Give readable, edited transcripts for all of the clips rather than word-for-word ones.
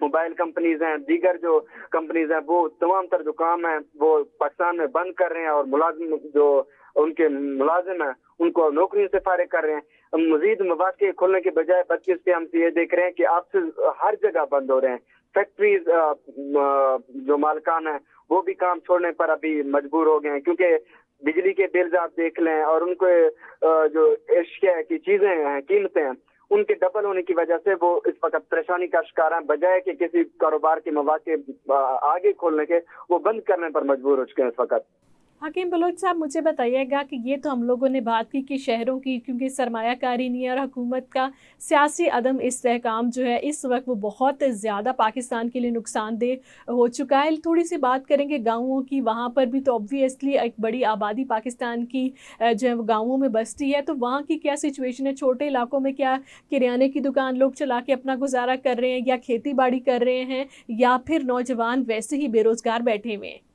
Mobile companies ہیں, دیگر جو کمپنیز ہیں, وہ تمام تر جو کام ہیں وہ پاکستان میں بند کر رہے ہیں, اور ملازم جو ان کے ملازم ہیں ان کو نوکریوں سے فارغ کر رہے ہیں. مزید مواقع کھولنے کے بجائے بچیس پہ ہم سے یہ دیکھ رہے ہیں کہ آفس ہر جگہ بند ہو رہے ہیں. فیکٹریز جو مالکان ہیں وہ بھی کام چھوڑنے پر ابھی مجبور ہو گئے ہیں, کیونکہ بجلی کے بلز آپ دیکھ لیں اور ان کے جو اشیاء کی چیزیں ہیں, قیمتیں ہیں, ان کے ڈبل ہونے کی وجہ سے وہ اس وقت پریشانی کا شکار ہیں. بجائے کہ کسی کاروبار کے مواقع آگے کھولنے کے, وہ بند کرنے پر مجبور ہو چکے ہیں اس وقت. حکیم بلوچ صاحب, مجھے بتائیے گا کہ یہ تو ہم لوگوں نے بات کی کہ شہروں کی, کیونکہ سرمایہ کاری نہیں ہے اور حکومت کا سیاسی عدم استحکام جو ہے اس وقت وہ بہت زیادہ پاکستان کے لیے نقصان دہ ہو چکا ہے. تھوڑی سی بات کریں گے گاؤں کی, وہاں پر بھی تو آبویسلی ایک بڑی آبادی پاکستان کی جو ہے وہ گاؤں میں بستی ہے, تو وہاں کی کیا سچویشن ہے؟ چھوٹے علاقوں میں کیا کریانے کی دکان لوگ چلا کے اپنا گزارا کر رہے ہیں, یا کھیتی باڑی کر رہے ہیں, یا پھر نوجوان ویسے ہی بے روزگار بیٹھے ہوئے ہیں؟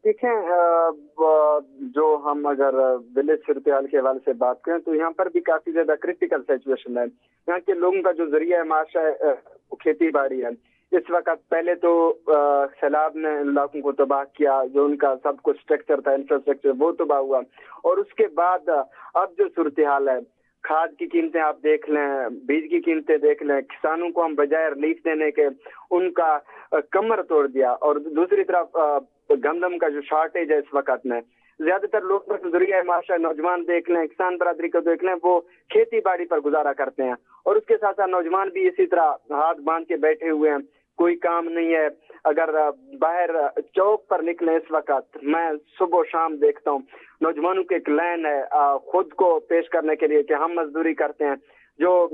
دیکھیں, جو ہم اگر ولیج صورتحال کے حوالے سے بات کریں تو یہاں پر بھی کافی زیادہ کرٹیکل سچویشن ہے. یہاں کے لوگوں کا جو ذریعہ معاش ہے کھیتی باڑی ہے. اس وقت پہلے تو سیلاب نے ان علاقوں کو تباہ کیا, جو ان کا سب کچھ اسٹرکچر تھا, انفراسٹرکچر, وہ تباہ ہوا. اور اس کے بعد اب جو صورتحال ہے, کھاد کی قیمتیں آپ دیکھ لیں, بیج کی قیمتیں دیکھ لیں, کسانوں کو ہم بجائے ریلیف دینے کے ان کا کمر توڑ دیا. اور دوسری طرف گندم کا جو شارٹیج ہے اس وقت میں, زیادہ تر لوگ پر ذریعہ معاش ہے, نوجوان دیکھ لیں, کسان برادری کو دیکھ لیں, وہ کھیتی باڑی پر گزارا کرتے ہیں. اور اس کے ساتھ ساتھ نوجوان بھی اسی طرح ہاتھ باندھ کے بیٹھے ہوئے ہیں, کوئی کام نہیں ہے. اگر باہر چوک پر نکلیں اس وقت, میں صبح و شام دیکھتا ہوں نوجوانوں کی ایک لائن ہے خود کو پیش کرنے کے لیے کہ ہم مزدوری کرتے ہیں. جو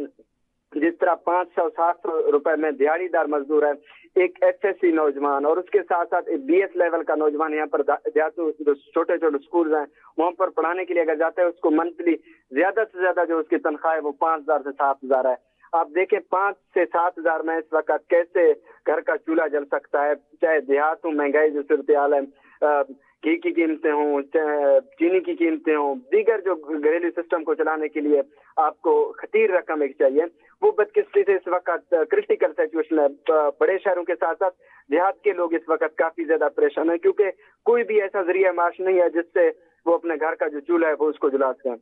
جس طرح 500-700 روپے میں دیہڑی دار مزدور ہے, ایک ایس ایس سی نوجوان اور اس کے ساتھ ساتھ ایک بی ایس لیول کا نوجوان یہاں پر جو چھوٹے چھوٹے اسکولز ہیں وہاں پر پڑھانے کے لیے اگر جاتا ہے, اس کو منتھلی زیادہ سے زیادہ جو اس کی تنخواہ ہے وہ 5,000 سے 7,000 ہے. آپ دیکھیں 5 سے 7,000 میں اس وقت کیسے گھر کا چولہا جل سکتا ہے. چاہے دیہات ہوں, مہنگائی جو صورتحال ہے, گھی کی قیمتیں ہوں, چینی کی قیمتیں ہوں, دیگر جو گھریلو سسٹم کو چلانے کے لیے آپ کو خطیر رقم ایک چاہیے, وہ بدقسمتی سے اس وقت کرٹیکل سچویشن ہے. بڑے شہروں کے ساتھ ساتھ دیہات کے لوگ اس وقت کافی زیادہ پریشان ہیں, کیونکہ کوئی بھی ایسا ذریعہ معاش نہیں ہے جس سے وہ اپنے گھر کا جو چولہا ہے وہ اس کو جلا سکیں.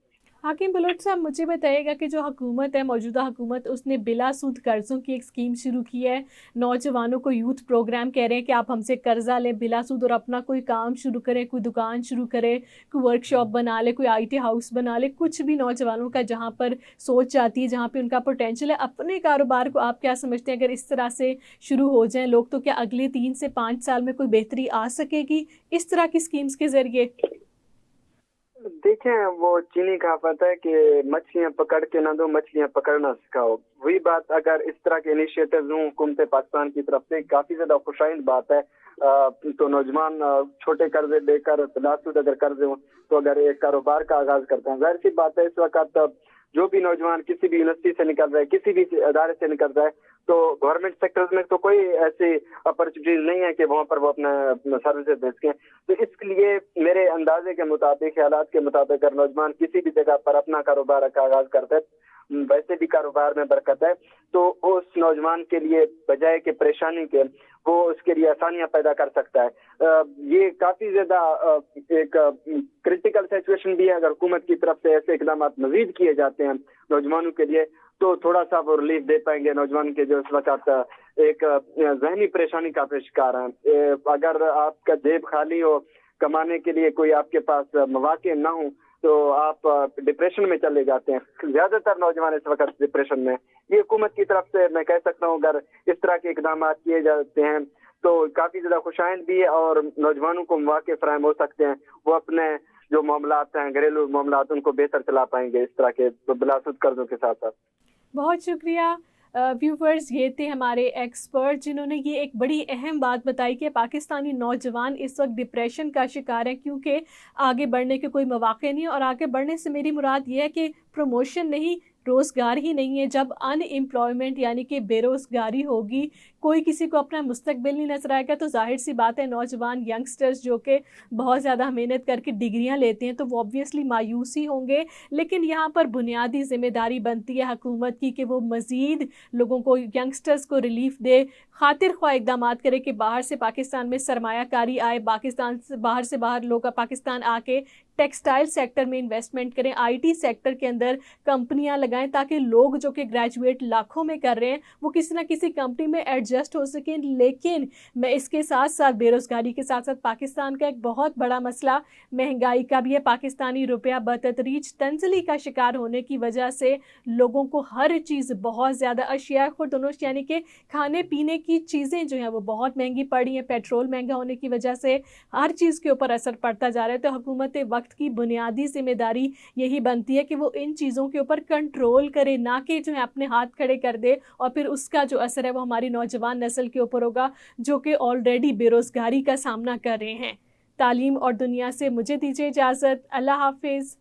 حکیم بلوچ صاحب, مجھے بتائیے گا کہ جو حکومت ہے, موجودہ حکومت, اس نے بلا سود قرضوں کی ایک اسکیم شروع کی ہے. نوجوانوں کو یوتھ پروگرام کہہ رہے ہیں کہ آپ ہم سے قرضہ لیں بلا سود اور اپنا کوئی کام شروع کریں, کوئی دکان شروع کریں, کوئی ورک شاپ بنا لے, کوئی آئی ٹی ہاؤس بنا لے, کچھ بھی نوجوانوں کا جہاں پر سوچ آتی ہے, جہاں پہ ان کا پوٹینشیل ہے اپنے کاروبار کو. آپ کیا سمجھتے ہیں اگر اس طرح سے شروع ہو جائیں لوگ, تو کیا اگلے 3 سے 5 سال میں کوئی بہتری آ سکے گی اس طرح کی اسکیمز کے ذریعے؟ دیکھیں, وہ چینی کہاوت ہے کہ مچھلیاں پکڑ کے نہ دو, مچھلیاں پکڑنا سکھاؤ. وہی بات اگر اس طرح کے انیشیٹوز ہوں حکومت پاکستان کی طرف سے, کافی زیادہ خوشائند بات ہے. تو نوجوان چھوٹے قرضے لے کر بلا سود اگر قرضے ہوں تو اگر ایک کاروبار کا آغاز کرتے ہیں, ظاہر سی بات ہے اس وقت جو بھی نوجوان کسی بھی یونیورسٹی سے نکل رہا ہے, کسی بھی ادارے سے نکل رہا ہے, تو گورنمنٹ سیکٹرز میں تو کوئی ایسی اپرچونیٹیز نہیں ہے کہ وہاں پر وہ اپنا سروسز دے سکیں. تو اس کے لیے میرے اندازے کے مطابق, خیالات کے مطابق, اگر نوجوان کسی بھی جگہ پر اپنا کاروبار کا آغاز کرتا ہے, ویسے بھی کاروبار میں برکت ہے, تو اس نوجوان کے لیے بجائے کہ پریشانی کے وہ اس کے لیے آسانیاں پیدا کر سکتا ہے. یہ کافی زیادہ ایک کرٹیکل سچویشن بھی ہے. اگر حکومت کی طرف سے ایسے اقدامات مزید کیے جاتے ہیں نوجوانوں کے لیے تو تھوڑا سا وہ ریلیف دے پائیں گے نوجوان کے جو اس وقت ایک ذہنی پریشانی کا شکار ہیں. اگر آپ کا جیب خالی ہو, کمانے کے لیے کوئی آپ کے پاس مواقع نہ ہوں, تو آپ ڈپریشن میں چلے جاتے ہیں. زیادہ تر نوجوان اس وقت ڈپریشن میں. یہ حکومت کی طرف سے میں کہہ سکتا ہوں اگر اس طرح کے اقدامات کیے جاتے ہیں تو کافی زیادہ خوشائند بھی ہے اور نوجوانوں کو مواقع فراہم ہو سکتے ہیں. وہ اپنے جو معاملات ہیں, گھریلو معاملات, ان کو بہتر چلا پائیں گے اس طرح کے بلا سود قرضوں کے ساتھ ساتھ. بہت شکریہ ویورز, یہ تھے ہمارے ایکسپرٹ جنہوں نے یہ ایک بڑی اہم بات بتائی کہ پاکستانی نوجوان اس وقت ڈپریشن کا شکار ہیں کیونکہ آگے بڑھنے کے کوئی مواقع نہیں, اور آگے بڑھنے سے میری مراد یہ ہے کہ پروموشن نہیں, روزگار ہی نہیں ہے، جب ان امپلائمنٹ یعنی کہ بے روزگاری ہوگی، کوئی کسی کو اپنا مستقبل نہیں نظر آئے گا، تو ظاہر سی بات ہے نوجوان ینگسٹرز جو کہ بہت زیادہ محنت کر کے ڈگریاں لیتے ہیں تو وہ obviously مایوس ہی ہوں گے. لیکن یہاں پر بنیادی ذمہ داری بنتی ہے حکومت کی کہ وہ مزید لوگوں کو، ینگسٹرز کو ریلیف دے، خاطر خواہ اقدامات کرے کہ باہر سے پاکستان میں سرمایہ کاری آئے، پاکستان سے باہر لوگ پاکستان آ کے ٹیکسٹائل سیکٹر میں انویسٹمنٹ کریں، آئی ٹی سیکٹر کے اندر کمپنیاں لگائیں، تاکہ لوگ جو کہ گریجویٹ لاکھوں میں کر رہے ہیں وہ کسی نہ کسی کمپنی میں ایڈجسٹ ہو سکیں. لیکن میں اس کے ساتھ ساتھ بے روزگاری کے ساتھ ساتھ پاکستان کا ایک بہت بڑا مسئلہ مہنگائی کا بھی ہے. پاکستانی روپیہ بتدریج تنزلی کا شکار ہونے کی وجہ سے لوگوں کو ہر چیز بہت زیادہ، اشیاء خوردنوش یعنی کہ کھانے پینے کی چیزیں جو ہیں وہ بہت مہنگی پڑی ہیں. پیٹرول مہنگا ہونے کی وجہ سے ہر چیز کے اوپر اثر پڑتا جا رہا ہے. تو حکومت وقت کی بنیادی ذمہ داری یہی بنتی ہے کہ وہ ان چیزوں کے اوپر کنٹرول کرے، نہ کہ جو ہے اپنے ہاتھ کھڑے کر دے اور پھر اس کا جو اثر ہے وہ ہماری نوجوان نسل کے اوپر ہوگا جو کہ آلریڈی بے روزگاری کا سامنا کر رہے ہیں. تعلیم اور دنیا سے مجھے دیجیے اجازت. اللہ حافظ.